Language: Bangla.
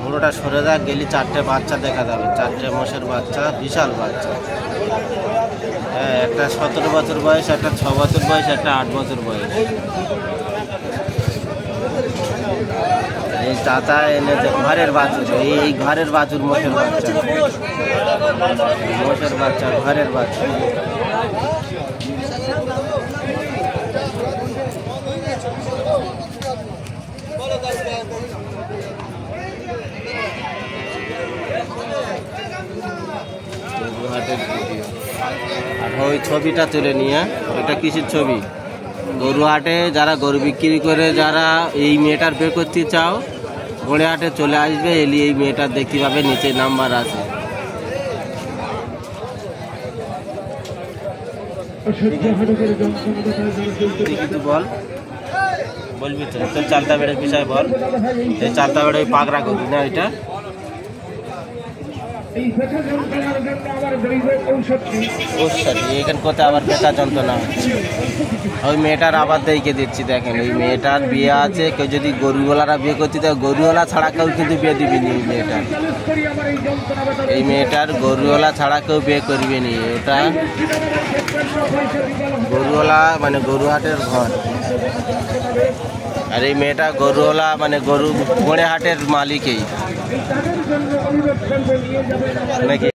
পুরোটা সরে যা গেলি চারটে বাচ্চা দেখা যাবে, চারটে মোষের বাচ্চা, বিশাল বাচ্চা। হ্যাঁ, একটা 17 বছর বয়স, একটা 6 বছর বয়স, একটা 8 বছর বয়স। এই চাচা এনেছে ঘরের বাছুর, এই ঘরের বাছুর, মোষের বাচ্চা, মোষের বাচ্চা, ঘরের বাচ্চা। আর ওই ছবিটা তুলে নিয়ে, এটা কিসের ছবি? গরুহাটে যারা গরু বিক্রি করে, যারা এই মেয়েটার বের করতে চাও, গড়িয়াহাটে চলে আসবে, এলি এই মেয়েটার দেখতে পাবে, নিচে নাম্বার আছে। কিছু বল, বলবি তো? তোর চালতা বেড়ের বিষয় বল। এই চালতা বেড়ে ওই পাগড়া করবি না, এটা এখানে কোথায় আবার ব্যথা যন্ত্রণা হচ্ছে। ওই মেয়েটার আবার দেখে দিচ্ছি, দেখেন ওই মেয়েটার বিয়ে আছে। কেউ যদি গরুওয়ালারা বিয়ে করতে দেয়, গরুওয়ালা ছাড়া কেউ কিন্তু বিয়ে দিবি নি। এই মেয়েটার গরুওয়ালা ছাড়া কেউ বিয়ে করবে নি। ওটা গরুওয়ালা মানে গরুহাটের ঘর, আর এই মেয়েটা গরুওয়ালা মানে গরু গড়িয়াহাটের মালিকই নাকি।